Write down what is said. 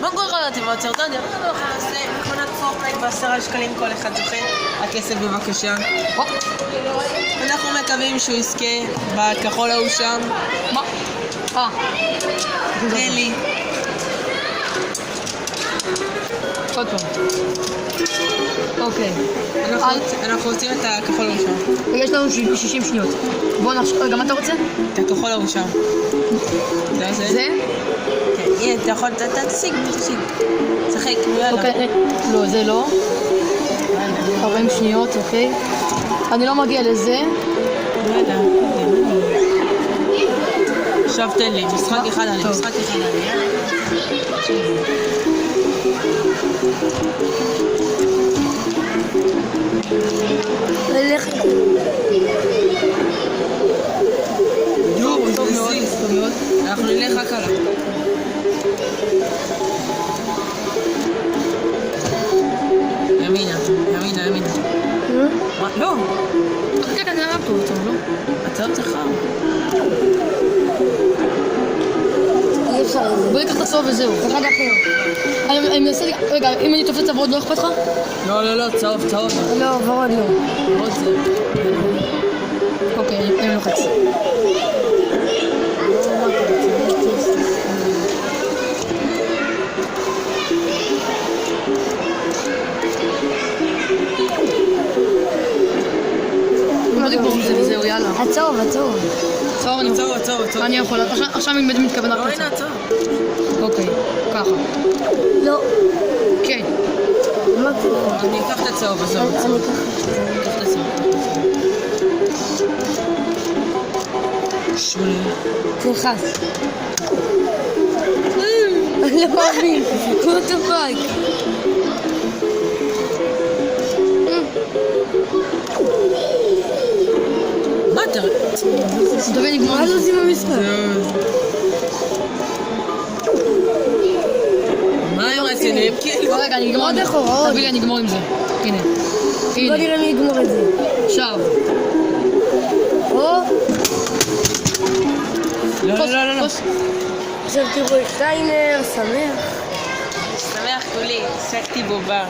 מה קורה אתם בסרטון? אנחנו נעשה מכונת פורטנייט ב10 שקלים כל אחד זוכה. הכסף בבקשה. אנחנו מקווים שהוא יזכה בכחול ההוא שם. מה? תן לי. עוד פעם. אוקיי. אנחנו רוצים את הכחול ההוא שם. יש לנו 60 שניות. בוא נחשוב, רגע, מה אתה רוצה? את הכחול ההוא שם. זה? זה? כן, הנה, אתה יכול, תשיג. צחק, יאללה. אוקיי, לא, זה לא. 40 שניות, אוקיי. אני לא מגיע לזה. יאללה. עכשיו תן לי, משחק אחד אני. טוב מאוד. אנחנו נלך רק עליו. ימינה. מה? לא. כן, זה היה פה, לא? עצור אותך. אי אפשר את זה. בואי ניקח את הסוף וזהו. אחד אחר. אני מנסה... רגע, אם אני תופס צוות לא אכפת לך? לא, צהוב. לא, ורוד לא. עוד זה. אוקיי, אני לוחץ. לא תגמור מזה וזהו, יאללה. עצור. צהוב אני יכול. עצור. אני יכול. עכשיו אני מתכוון לא, רק הנה, עצור. אוקיי, ככה. לא. כן. מה קורה? אני אקח את הצהוב, עזוב. אני אקח את הצהוב. שולי. תלחץ. אני לא מאמין. what the fuck? מה אתה... תביא נגמור. מה עושים במשחק? מה הם רציניים? כאילו... רגע, אני אגמור עם זה. תביא לי, אני אגמור עם זה. הנה. בוא נראה מי יגמור את זה. עכשיו. או, לא. עכשיו תראו את טיינר, שמח. שמח כולי, שחקתי בובה.